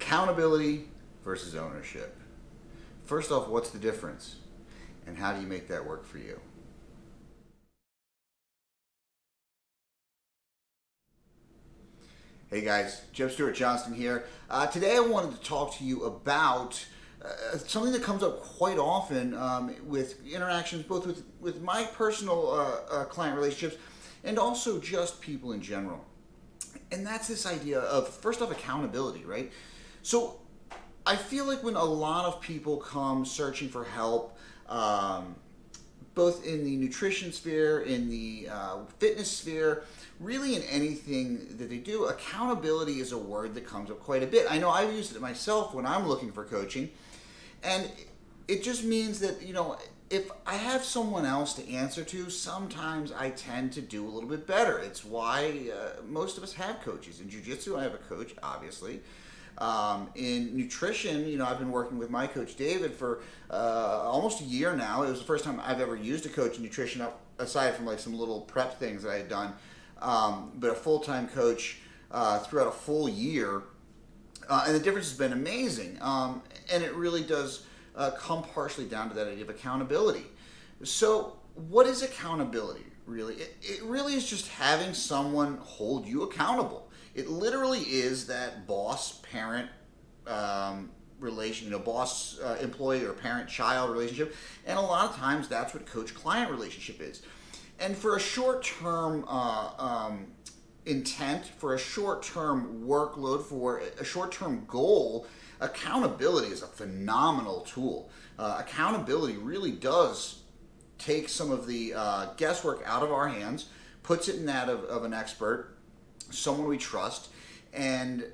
Accountability versus ownership. First off, what's the difference? And how do you make that work for you? Hey guys, Jeb Stuart Johnston here. Today I wanted to talk to you about something that comes up quite often with interactions both with my personal client relationships and also just people in general. And that's this idea of, first off, accountability, right? So I feel like when a lot of people come searching for help, both in the nutrition sphere, in the fitness sphere, really in anything that they do, accountability is a word that comes up quite a bit. I know I've used it myself when I'm looking for coaching, and it just means that, if I have someone else to answer to, sometimes I tend to do a little bit better. It's why most of us have coaches. In jiu-jitsu, I have a coach, obviously. In nutrition, I've been working with my coach, David, for almost a year now. It was the first time I've ever used a coach in nutrition, aside from like some little prep things that I had done. But a full-time coach throughout a full year. And the difference has been amazing. And it really does come partially down to that idea of accountability. So what is accountability, really? It really is just having someone hold you accountable. It literally is that boss-parent relation, boss-employee or parent-child relationship. And a lot of times that's what coach-client relationship is. And for a short-term intent, for a short-term workload, for a short-term goal, accountability is a phenomenal tool. Accountability really does take some of the guesswork out of our hands, puts it in that of an expert, someone we trust, and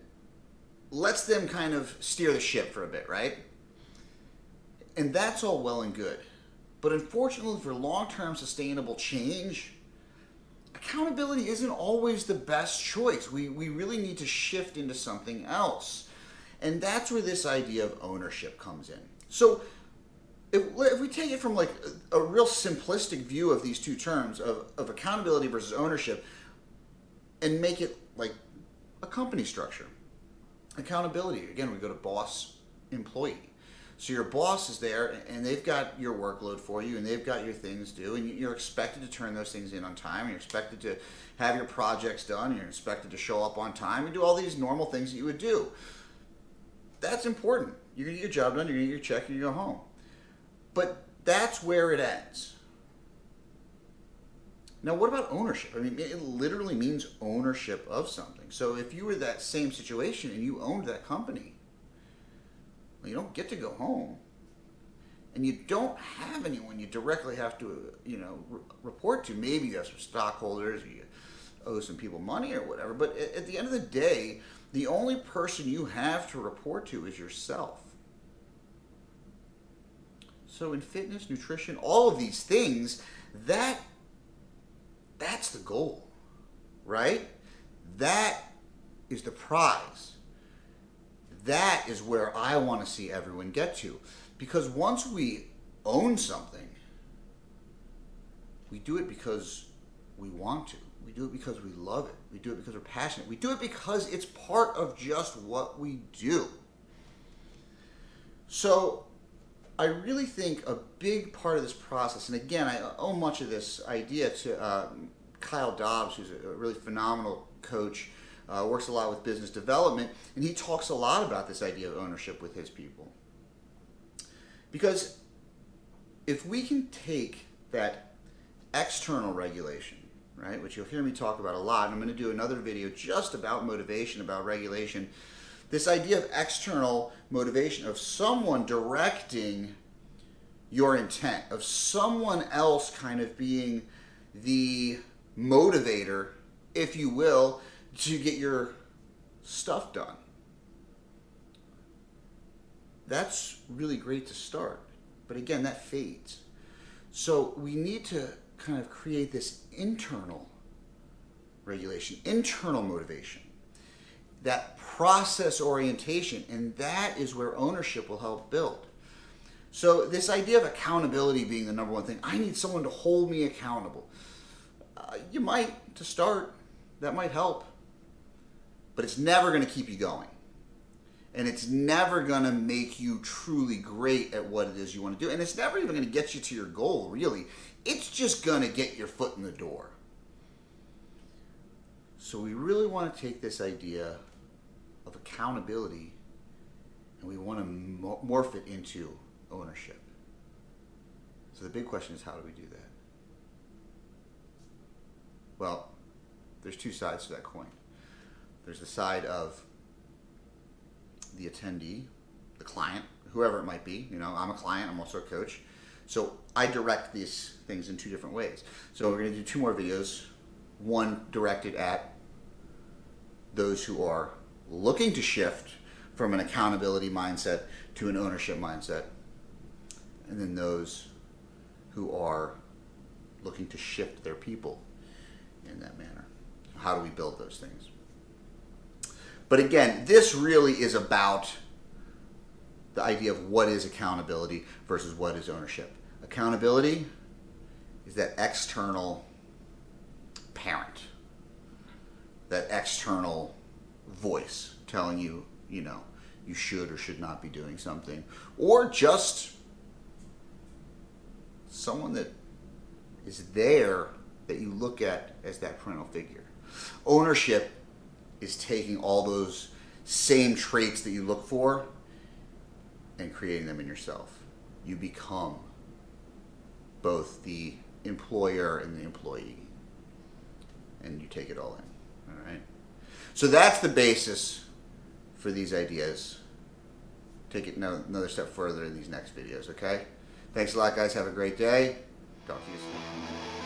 lets them kind of steer the ship for a bit, right? And that's all well and good. But unfortunately, for long-term sustainable change, accountability isn't always the best choice. We really need to shift into something else. And that's where this idea of ownership comes in. So if we take it from like a real simplistic view of these two terms of accountability versus ownership and make it like a company structure. Accountability, again, we go to boss employee. So your boss is there and they've got your workload for you and they've got your things due and you're expected to turn those things in on time and you're expected to have your projects done and you're expected to show up on time and do all these normal things that you would do. That's important. You're going to get your job done, you're going to get your check, and you go home. But that's where it ends. Now, what about ownership? I mean, it literally means ownership of something. So if you were that same situation and you owned that company, well, you don't get to go home. And you don't have anyone you directly have to, report to. Maybe you have some stockholders, or you owe some people money or whatever. But at the end of the day, the only person you have to report to is yourself. So in fitness, nutrition, all of these things, that's the goal, right? That is the prize. That is where I want to see everyone get to. Because once we own something, we do it because we want to. We do it because we love it. We do it because we're passionate. We do it because it's part of just what we do. So I really think a big part of this process, and again, I owe much of this idea to Kyle Dobbs, who's a really phenomenal coach, works a lot with business development, and he talks a lot about this idea of ownership with his people. Because if we can take that external regulation, right, which you'll hear me talk about a lot, and I'm going to do another video just about motivation, about regulation, this idea of external motivation, of someone directing your intent, of someone else kind of being the motivator, if you will, to get your stuff done. That's really great to start. But again, that fades. So we need to kind of create this internal regulation, internal motivation, that process orientation, and that is where ownership will help build. So this idea of accountability being the number one thing, I need someone to hold me accountable. You might, to start, that might help, but it's never going to keep you going. And it's never going to make you truly great at what it is you want to do. And it's never even going to get you to your goal, really. It's just going to get your foot in the door. So we really want to take this idea of accountability and we want to morph it into ownership. So the big question is, how do we do that? Well, there's two sides to that coin. There's the side of the attendee, the client, whoever it might be. You know, I'm a client, I'm also a coach. So I direct these things in two different ways. So we're going to do two more videos. One directed at those who are looking to shift from an accountability mindset to an ownership mindset. And then those who are looking to shift their people in that manner. How do we build those things? But again, this really is about the idea of what is accountability versus what is ownership. Accountability is that external parent, that external voice telling you, you know, you should or should not be doing something, or just someone that is there that you look at as that parental figure. Ownership is taking all those same traits that you look for and creating them in yourself. You become both the employer and the employee, and you take it all in. All right. So that's the basis for these ideas. Take it another step further in these next videos. Okay. Thanks a lot, guys. Have a great day. Talk to you soon.